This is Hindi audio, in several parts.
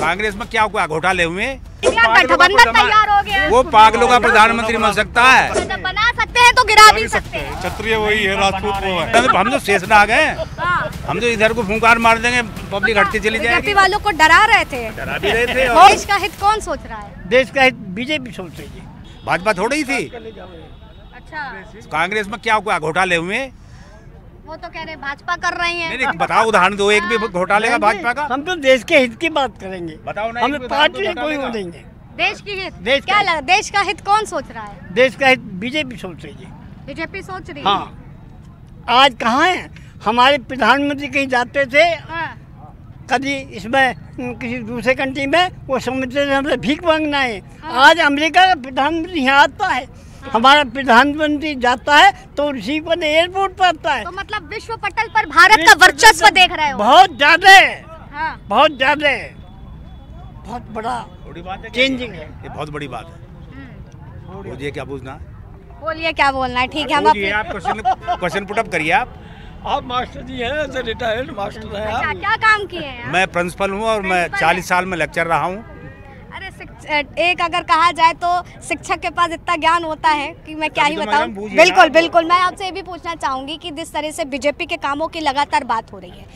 कांग्रेस में क्या घोटाले हुए? गठबंधन तैयार हो गया। वो पागलों का प्रधानमंत्री बन सकता है। जब बना सकते हैं तो गिरा भी सकते हैं। क्षत्रिय वही है, राजपूत वो है। हम तो शेषनाग हैं। हम तो इधर को फूंकार मार देंगे, पब्लिक हटती चली जाएगी। बीजेपी वालों को डरा रहे थे। डरा भी रहे थे। देश का हित कौन सोच रहा है? देश का हित बीजेपी सोच रही है। भाजपा थोड़ी थी। अच्छा, कांग्रेस में क्या घोटाले हुए? वो तो कह रहे भाजपा कर रही है। नहीं, बताओ उदाहरण दो एक भी घोटाले का भाजपा का। हम तो देश के हित की बात करेंगे। बताओ ना, हमें पार्टी में कोई वो नहीं है। देश की हित देश क्या लगा? देश का हित कौन सोच रहा है? देश का हित बीजेपी सोच रही है। बीजेपी सोच रही है। हाँ, आज कहाँ है हमारे प्रधानमंत्री? कहीं जाते थे कभी इसमें किसी दूसरे कंट्री में, वो समझते थे हमसे भीख मांगना है। आज अमेरिका का प्रधानमंत्री यहाँ आता है, हमारा प्रधानमंत्री जाता है तो रिसीव करने एयरपोर्ट पर आता है। तो मतलब विश्व पटल पर भारत का वर्चस्व देख रहे हो? बहुत ज्यादा, हाँ। बहुत ज्यादा, बहुत बड़ा चेंजिंग है। ये बहुत बड़ी बात है। बोलिए क्या पूछना? बोलिए क्या बोलना है? ठीक है, हम आप क्वेश्चन पुटअप करिए। आप मास्टर जी हैं, रिटायर्ड मास्टर हैं। अच्छा, क्या काम किए हैं? मैं प्रिंसिपल हूँ और मैं 40 साल में लेक्चर रहा हूँ। अरे एक अगर कहा जाए तो शिक्षक के पास इतना ज्ञान होता है कि मैं क्या ही बताऊं। बिल्कुल बिल्कुल, मैं आपसे ये भी पूछना चाहूंगी कि जिस तरह से बीजेपी के कामों की लगातार बात हो रही है,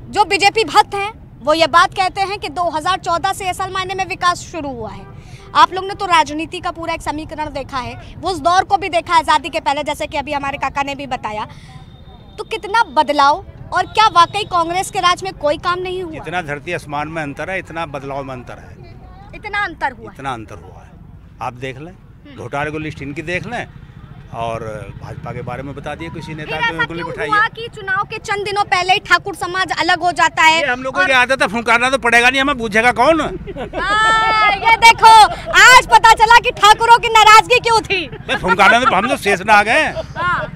जो बीजेपी भक्त हैं वो ये बात कहते हैं कि 2014 से असल मायने में विकास शुरू हुआ है। आप लोग ने तो राजनीति का पूरा एक समीकरण देखा है, वो उस दौर को भी देखा आज़ादी के पहले, जैसे कि अभी हमारे काका ने भी बताया। तो कितना बदलाव, और क्या वाकई कांग्रेस के राज में कोई काम नहीं हुआ? इतना धरती आसमान में अंतर है, इतना बदलाव में अंतर है। इतना अंतर हुआ? इतना अंतर हुआ है। आप देख लें, घोटाले को लिस्ट इनकी देख लें और भाजपा के बारे में बता दिए किसी नेता को उंगली बिठाइए। कि चुनाव के चंद दिनों पहले ही ठाकुर समाज अलग हो जाता है। हम लोगों की आदत है, फुंकारना तो पड़ेगा नहीं, हमें पूछेगा कौन? ये देखो, आज पता चला कि ठाकुरों की नाराजगी क्यों थी। फुंकारना तो हम तो शेषनाग हैं।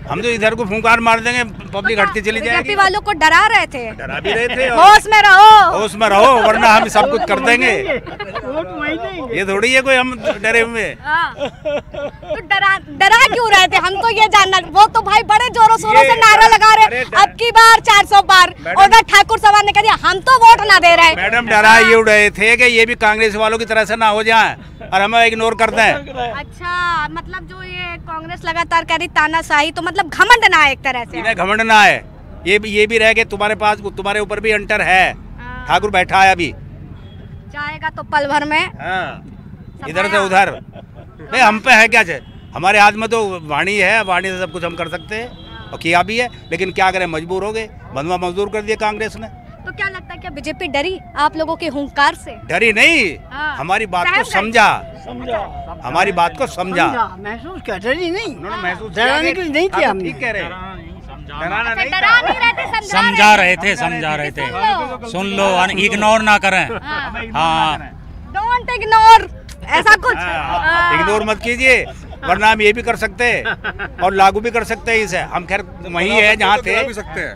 हम तो इधर को फुंकार मार देंगे, पब्लिक हटती चली जाएगी। बीजेपी वालों को डरा रहे थे। डरा भी रहे थे। होश में रहो, होश में रहो, वरना हम सब कुछ कर देंगे। ये थोड़ी है कोई हम डरे हुए। तो डरा क्यों रहे थे? हम तो ये जानना। वो तो भाई बड़े जोरों शोरों से नारा लगा रहे, अब की बार 400 पार। उधर ठाकुर समाज ने कह दिया हम तो वोट ना दे रहे। मैडम, डरा ये उड़ रहे थे कि ये भी कांग्रेस वालों की तरह से ना हो जाए और हमें इग्नोर कर दें। अच्छा, मतलब जो ये कांग्रेस लगातार कह रही तानाशाही, तो मतलब घमंड ना है एक तरह से? इन्हें घमंड ना है, ये भी रह के तुम्हारे पास, तुम्हारे ऊपर भी अंटर है। ठाकुर बैठा है अभी, जाएगा तो पल भर में। इधर से उधर भाई हम पे है क्या? हमारे हाथ में तो वाणी है, वाणी से सब कुछ हम कर सकते हैं और किया भी है, लेकिन क्या करें, मजबूर हो गए। बंधुआ मजदूर कर दिया कांग्रेस ने। तो क्या लगता है, क्या बीजेपी डरी आप लोगों के हुंकार से? डरी नहीं, हमारी बात को समझा, हमारी बात को समझा, महसूस किया। डरी नहीं, महसूस डराने के लिए नहीं किया हमने। ठीक कह रहे, डरा नहीं रहे थे, समझा रहे थे। सुन लो, इग्नोर ना करें। हाँ, डोंट इग्नोर, ऐसा कुछ इग्नोर मत कीजिए, वरना हम ये भी कर सकते हैं और लागू भी कर सकते हैं इसे। हम खैर वही है जहाँ थे। गिरा भी सकते हैं,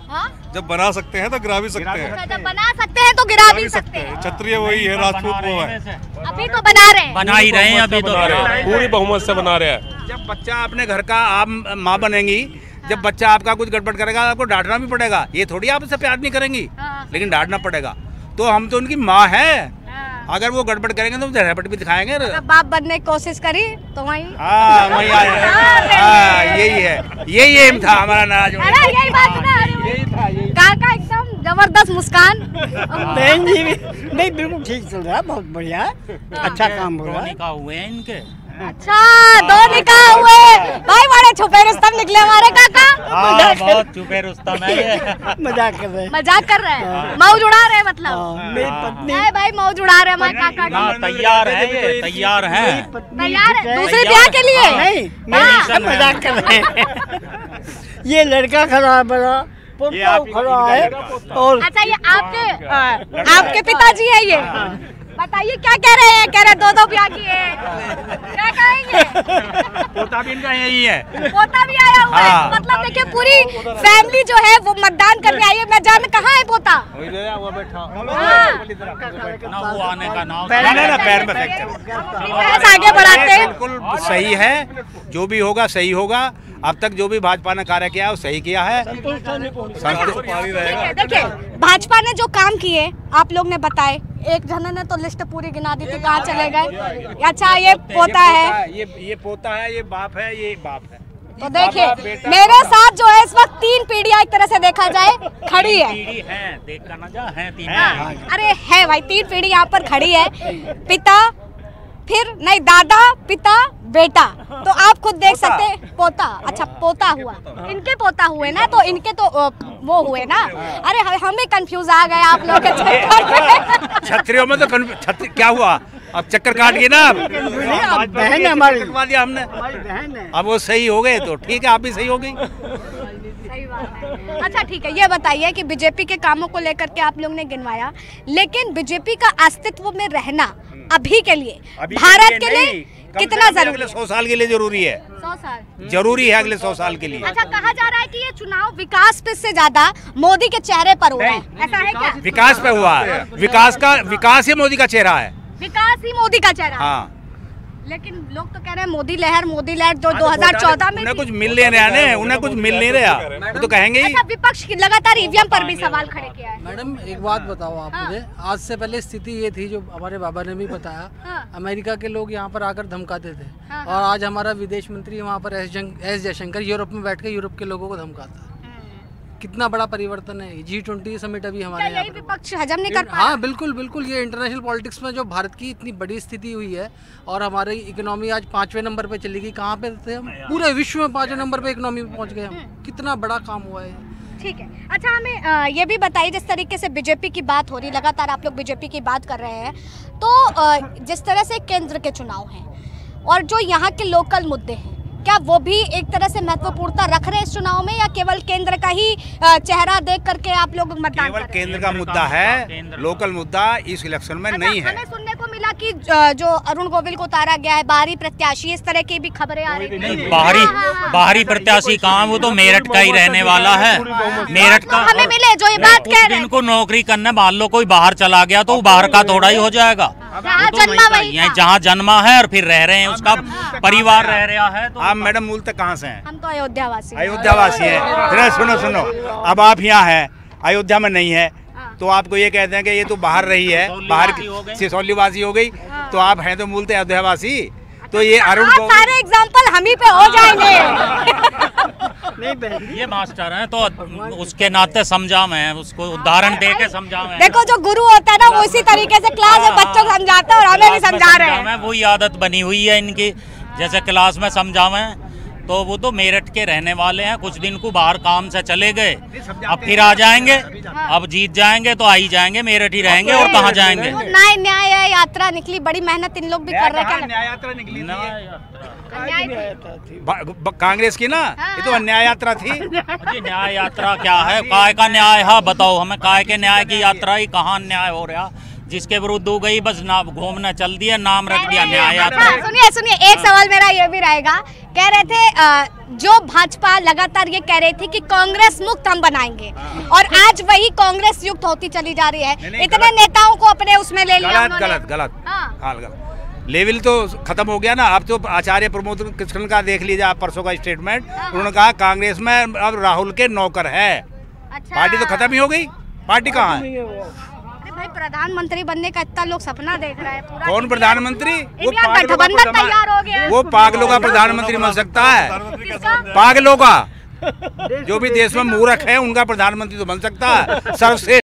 जब बना सकते हैं तो गिरा भी सकते हैं। जब बना सकते हैं तो गिरा भी सकते हैं। क्षत्रिय वही है, राजपूत वो है। अभी तो बना रहे हैं, बना ही रहे हैं अभी तो, पूरी बहुमत से बना रहे हैं। जब बच्चा अपने घर का, आप माँ बनेंगी, जब बच्चा आपका कुछ गड़बड़ करेगा आपको डांटना भी पड़ेगा। ये थोड़ी आप उससे प्यार नहीं करेंगी, लेकिन डांटना पड़ेगा। तो हम तो उनकी माँ है, अगर वो गड़बड़ करेंगे तो झपट भी दिखाएंगे। बाप बनने की कोशिश करी तो वही वही यही है, यही एम था हमारा नाराज होने। यही बात था। काका एकदम जबरदस्त मुस्कान। बहन जी भी नहीं, बिल्कुल ठीक चल रहा है, बहुत बढ़िया, अच्छा काम हो रहा है। निकाह हुए हैं इनके। अच्छा, 2 निकाह हुए भाई, बड़े छुपे रुस्तम निकले हमारे काका। बहुत छुपे रुस्तम है ये। मजाक कर रहे हैं, मजाक कर रहे हैं, मौज उड़ा रहे हैं मतलब। मेरी पत्नी भाई मौज उड़ा रहे हैं हमारे काका की। तैयार है ये, तैयार है। तैयार है दूसरे ब्याह के लिए? नहीं, मजाक कर रहे हैं। ये लड़का खड़ा है, बड़ा खड़ा है। और अच्छा, ये आपके पिताजी है ये? बताइए क्या कह रहे हैं? कह रहे 2 ब्याह किए, क्या कहेंगे? पोता भी इनका यही है। पोता भी आया हुआ है। हाँ। मतलब देखिए पूरी फैमिली जो है वो मतदान करने आई है। मैं जान कहाँ है पोता? वो बैठा ना वो आने का नाम ना पैर में फ्रैक्चर। आगे बढ़ाते हैं। बिल्कुल सही है, जो भी होगा सही होगा। अब तक जो भी भाजपा ने कार्य किया है वो सही किया है। देखिए भाजपा ने जो काम किए आप लोग ने बताए, एक जन ने तो लिस्ट पूरी गिना दी थी, कहाँ चले गए? अच्छा ये पोता है, ये पोता है, ये बाप है, ये बाप है। तो देखिए मेरे साथ जो है इस वक्त 3 पीढ़ियां एक तरह से देखा जाए खड़ी है। पीढ़ी है, देख कर ना जा है 3। हाँ, अरे है भाई 3 पीढ़ी यहाँ पर खड़ी है। पिता, फिर नहीं दादा, पिता, बेटा। तो आप खुद देख सकते हैं पोता। अच्छा पोता हुआ, इनके पोता हुए ना, तो इनके तो वो हुए ना। अरे हमें कंफ्यूज आ गए आप लोग के चक्कर में। छत्रियों में तो क्या हुआ? अब चक्कर काट गए ना। बहन है हमारी, कटवा दिया हमने। हमारी बहन है। अब वो सही हो गए तो ठीक है, आप भी सही हो गई। सही बात है। अच्छा ठीक है, ये बताइए कि बीजेपी के कामों को लेकर के आप लोग ने गिनवाया, लेकिन बीजेपी का अस्तित्व में रहना अभी के लिए भारत के लिए कितना जरूरी? अगले 100 साल के लिए जरूरी है। 100 साल जरूरी है अगले 100 साल के लिए। अच्छा कहा जा रहा है कि ये चुनाव विकास पे से ज्यादा मोदी के चेहरे पर हुआ है, ऐसा है क्या? विकास पे हुआ है। विकास ही मोदी का चेहरा है। विकास ही मोदी का चेहरा। हाँ, लेकिन लोग तो कह रहे हैं मोदी लहर जो 2014 में उन्हें कुछ मिल नहीं रहा है, उन्हें कुछ मिल नहीं रहा, वो तो कहेंगे ही। अच्छा विपक्ष लगातार ईवीएम पर भी सवाल खड़े किया है। मैडम एक बात बताओ आप हाँ। मुझे, आज से पहले स्थिति ये थी जो हमारे बाबा ने भी बताया, हाँ। अमेरिका के लोग यहाँ पर आकर धमकाते थे, हाँ। और आज हमारा विदेश मंत्री वहाँ पर एस जयशंकर यूरोप में बैठ के यूरोप के लोगों को धमकाता है। कितना बड़ा परिवर्तन है। G20 समिट अभी हमारे क्या यहाँ यही पर। विपक्ष हजम नहीं कर पा रहा? हाँ बिल्कुल बिल्कुल, ये इंटरनेशनल पॉलिटिक्स में जो भारत की इतनी बड़ी स्थिति हुई है, और हमारी इकोनॉमी आज 5वें नंबर पे चली गई। कहाँ पे थे हम? पूरे विश्व में 5वें नंबर पे इकोनॉमी में पहुँच गए हम। कितना बड़ा काम हुआ है। ठीक है। अच्छा हमें ये भी बताइए, जिस तरीके से बीजेपी की बात हो रही, लगातार आप लोग बीजेपी की बात कर रहे हैं, तो जिस तरह से केंद्र के चुनाव हैं और जो यहाँ के लोकल मुद्दे हैं, क्या वो भी एक तरह से महत्वपूर्णता रख रहे हैं इस चुनाव में, या केवल केंद्र का ही चेहरा देख करके आप लोग मतदान केवल कर रहे हैं? केंद्र का मुद्दा है, लोकल मुद्दा इस इलेक्शन में नहीं है। हमें सुनने को मिला कि जो अरुण गोविल को उतारा गया है, बाहरी प्रत्याशी, इस तरह की भी खबरें आ रही नहीं, बाहरी प्रत्याशी कहाँ, वो तो मेरठ का ही रहने वाला है। मेरठ का हमें मिले जो ये बात कह रहे हैं। को नौकरी करने, मान लो कोई बाहर चला गया तो वो बाहर का थोड़ा ही हो जाएगा। जहाँ जन्मा है और फिर रह रहे हैं, उसका परिवार रह रहा है। तो आप मैडम मूल तक कहाँ से हैं? हम तो अयोध्यावासी। अयोध्यावासी है। सुनो, अब आप यहाँ हैं, अयोध्या में नहीं है, तो आपको ये कहते हैं कि ये तो बाहर रही है, बाहर सिसौलीवासी हो गई, तो आप हैं तो मूलतः अयोध्यावासी। तो ये अरुण को सारे एग्जाम्पल हम ही पे हो जाएंगे। नहीं बहन, ये मास्टर हैं तो उसके नाते समझा मैं उसको, उदाहरण दे के समझा मैं। देखो जो गुरु होता है ना, वो इसी तरीके से क्लास में बच्चों को समझाता है और हमें भी समझा रहे हैं। वही आदत बनी हुई है इनकी, जैसे क्लास में समझावें। तो वो तो मेरठ के रहने वाले हैं, कुछ दिन को बाहर काम से चले गए, अब फिर आ जाएंगे, अब जीत जाएंगे तो आ ही जाएंगे, मेरठ ही रहेंगे और कहाँ जाएंगे। न्याय यात्रा निकली, बड़ी मेहनत इन लोग भी कर रहे हैं। न्याय यात्रा निकली थी। कांग्रेस की ना, ये तो अन्याय यात्रा थी। जी न्याय यात्रा क्या है? काय का न्याय है बताओ हमें? काय के न्याय की यात्रा ही कहाँ न्याय हो रहा? जिसके विरुद्ध हो गई बस ना घूमना चल दिया, नाम रख दिया न्याय यात्रा। सुनिए एक सवाल मेरा ये भी रहेगा, कह रहे थे जो भाजपा लगातार ये कह रही थी कि कांग्रेस मुक्त हम बनाएंगे, और आज वही कांग्रेस युक्त होती चली जा रही है। इतने नेताओं को अपने उसमें ले लिया। गलत लेवल तो खत्म हो गया ना। अब तो आचार्य प्रमोद कृष्ण का देख लीजिए आप, परसों का स्टेटमेंट, उन्होंने कहा कांग्रेस में अब राहुल के नौकर है। अच्छा। पार्टी तो खत्म ही हो गई, पार्टी कहाँ है? भाई प्रधानमंत्री बनने का इतना लोग सपना देख रहा है। पूरा कौन प्रधानमंत्री? गठबंधन तैयार हो गया। वो पागलों का प्रधानमंत्री बन सकता है, पागलों का। जो भी देश में मूर्ख है उनका प्रधानमंत्री तो बन सकता है, सर्वश्रेष्ठ